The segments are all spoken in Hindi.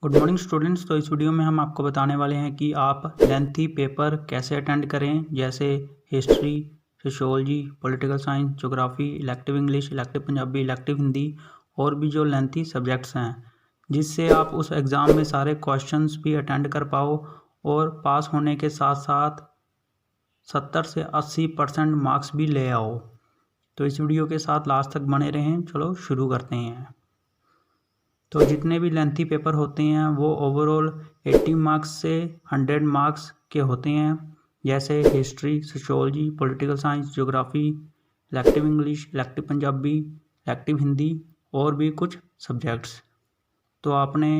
Good morning students. तो इस वीडियो में हम आपको बताने वाले हैं कि आप लेंथी पेपर कैसे अटेंड करें, जैसे history, sociology, political science, geography, elective English, elective Punjabi, elective Hindi और भी जो लेंथी सब्जेक्ट्स हैं, जिससे आप उस एग्ज़ाम में सारे क्वेश्चंस भी अटेंड कर पाओ और पास होने के साथ साथ 70 से 80% मार्क्स भी ले आओ। तो इस वीडियो के साथ लास्ट तक बने रहें। चलो शुरू करते हैं। तो जितने भी लेंथी पेपर होते हैं वो ओवरऑल 80 मार्क्स से 100 मार्क्स के होते हैं, जैसे history, sociology, political science, geography, elective English, elective Punjabi, elective Hindi और भी कुछ सब्जेक्ट्स। तो आपने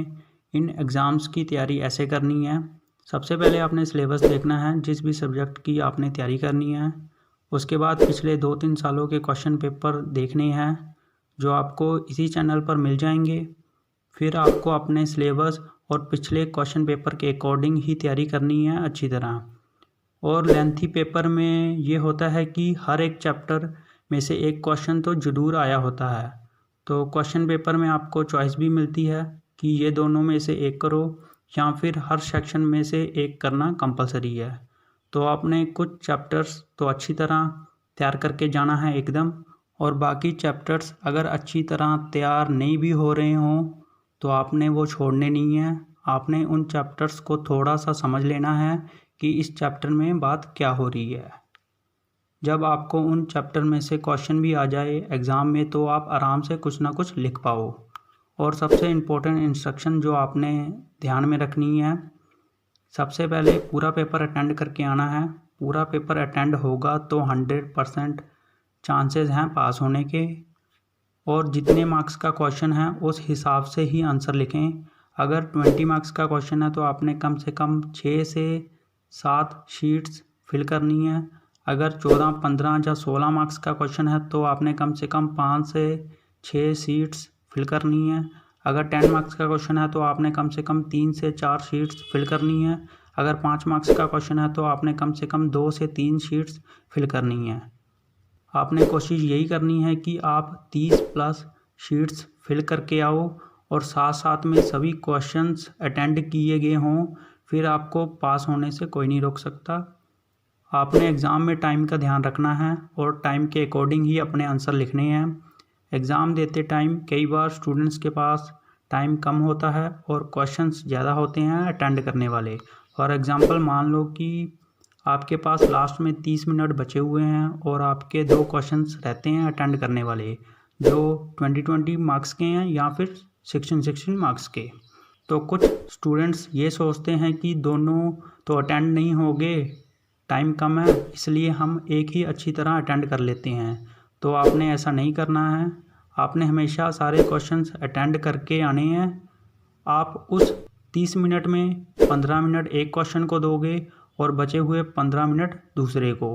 इन एग्ज़ाम्स की तैयारी ऐसे करनी है। सबसे पहले आपने सिलेबस देखना है जिस भी सब्जेक्ट की आपने तैयारी करनी है। उसके बाद पिछले 2-3 सालों के क्वेश्चन पेपर देखने हैं जो आपको इसी चैनल पर मिल जाएंगे। फिर आपको अपने सिलेबस और पिछले क्वेश्चन पेपर के अकॉर्डिंग ही तैयारी करनी है अच्छी तरह। और लेंथी पेपर में ये होता है कि हर एक चैप्टर में से एक क्वेश्चन तो ज़रूर आया होता है। तो क्वेश्चन पेपर में आपको चॉइस भी मिलती है कि ये दोनों में से एक करो या फिर हर सेक्शन में से एक करना कंपलसरी है। तो आपने कुछ चैप्टर्स तो अच्छी तरह तैयार करके जाना है एकदम, और बाकी चैप्टर्स अगर अच्छी तरह तैयार नहीं भी हो रहे हों तो आपने वो छोड़ने नहीं है। आपने उन चैप्टर्स को थोड़ा सा समझ लेना है कि इस चैप्टर में बात क्या हो रही है। जब आपको उन चैप्टर में से क्वेश्चन भी आ जाए एग्ज़ाम में तो आप आराम से कुछ ना कुछ लिख पाओ। और सबसे इम्पोर्टेंट इंस्ट्रक्शन जो आपने ध्यान में रखनी है, सबसे पहले पूरा पेपर अटेंड करके आना है। पूरा पेपर अटेंड होगा तो 100% चांसेस हैं पास होने के। और जितने मार्क्स का क्वेश्चन है उस हिसाब से ही आंसर लिखें। अगर 20 मार्क्स का क्वेश्चन है तो आपने कम से कम 6 से 7 शीट्स फिल करनी है। अगर 14, 15 या 16 मार्क्स का क्वेश्चन है तो आपने कम से कम 5 से 6 शीट्स फिल करनी है। अगर 10 मार्क्स का क्वेश्चन है तो आपने कम से कम 3 से 4 शीट्स फिल करनी है। अगर 5 मार्क्स का क्वेश्चन है तो आपने कम से कम 2 से 3 शीट्स फिल करनी है। आपने कोशिश यही करनी है कि आप 30+ शीट्स फिल करके आओ और साथ साथ में सभी क्वेश्चंस अटेंड किए गए हों, फिर आपको पास होने से कोई नहीं रोक सकता। आपने एग्ज़ाम में टाइम का ध्यान रखना है और टाइम के अकॉर्डिंग ही अपने आंसर लिखने हैं। एग्ज़ाम देते टाइम कई बार स्टूडेंट्स के पास टाइम कम होता है और क्वेश्चंस ज़्यादा होते हैं अटेंड करने वाले। फॉर एग्ज़ाम्पल मान लो कि आपके पास लास्ट में 30 मिनट बचे हुए हैं और आपके 2 क्वेश्चंस रहते हैं अटेंड करने वाले, जो 20-20 मार्क्स के हैं या फिर 16-16 मार्क्स के। तो कुछ स्टूडेंट्स ये सोचते हैं कि दोनों तो अटेंड नहीं होंगे, टाइम कम है, इसलिए हम एक ही अच्छी तरह अटेंड कर लेते हैं। तो आपने ऐसा नहीं करना है। आपने हमेशा सारे क्वेश्चंस अटेंड करके आने हैं। आप उस 30 मिनट में 15 मिनट एक क्वेश्चन को दोगे और बचे हुए 15 मिनट दूसरे को।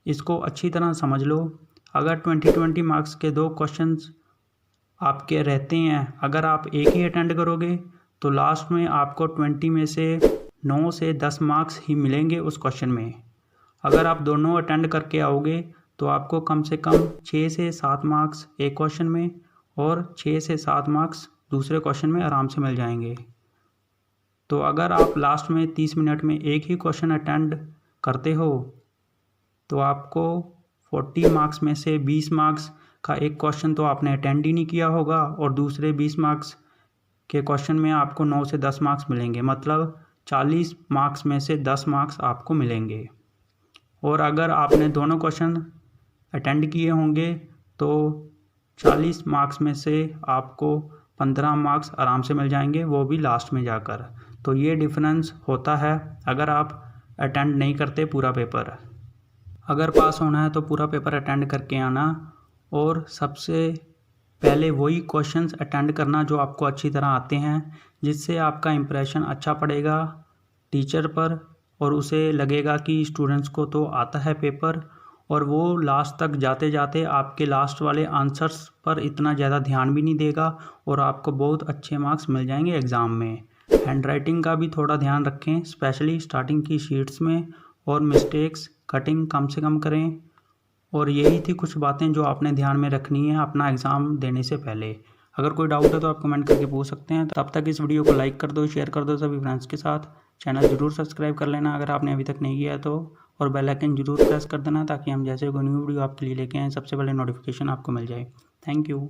इसको अच्छी तरह समझ लो। अगर 20-20 मार्क्स के 2 क्वेश्चंस आपके रहते हैं, अगर आप एक ही अटेंड करोगे तो लास्ट में आपको 20 में से 9 से 10 मार्क्स ही मिलेंगे उस क्वेश्चन में। अगर आप दोनों अटेंड करके आओगे तो आपको कम से कम 6 से 7 मार्क्स एक क्वेश्चन में और 6 से 7 मार्क्स दूसरे क्वेश्चन में आराम से मिल जाएंगे। तो अगर आप लास्ट में 30 मिनट में एक ही क्वेश्चन अटेंड करते हो तो आपको 40 मार्क्स में से 20 मार्क्स का एक क्वेश्चन तो आपने अटेंड ही नहीं किया होगा और दूसरे 20 मार्क्स के क्वेश्चन में आपको 9 से 10 मार्क्स मिलेंगे, मतलब 40 मार्क्स में से 10 मार्क्स आपको मिलेंगे। और अगर आपने दोनों क्वेश्चन अटेंड किए होंगे तो 40 मार्क्स में से आपको 15 मार्क्स आराम से मिल जाएंगे, वो भी लास्ट में जाकर। तो ये डिफरेंस होता है अगर आप अटेंड नहीं करते पूरा पेपर। अगर पास होना है तो पूरा पेपर अटेंड करके आना और सबसे पहले वही क्वेश्चंस अटेंड करना जो आपको अच्छी तरह आते हैं, जिससे आपका इम्प्रेशन अच्छा पड़ेगा टीचर पर और उसे लगेगा कि स्टूडेंट्स को तो आता है पेपर, और वो लास्ट तक जाते जाते आपके लास्ट वाले आंसर्स पर इतना ज़्यादा ध्यान भी नहीं देगा और आपको बहुत अच्छे मार्क्स मिल जाएंगे एग्ज़ाम में। हैंड राइटिंग का भी थोड़ा ध्यान रखें, स्पेशली स्टार्टिंग की शीट्स में, और मिस्टेक्स कटिंग कम से कम करें। और यही थी कुछ बातें जो आपने ध्यान में रखनी है अपना एग्ज़ाम देने से पहले। अगर कोई डाउट है तो आप कमेंट करके पूछ सकते हैं। तब तक इस वीडियो को लाइक कर दो, शेयर कर दो सभी फ्रेंड्स के साथ। चैनल जरूर सब्सक्राइब कर लेना अगर आपने अभी तक नहीं किया है तो, और बेल आइकन जरूर प्रेस कर देना ताकि हम जैसे कोई न्यू वीडियो आपके लिए लेके आएँ सबसे पहले नोटिफिकेशन आपको मिल जाए। Thank you.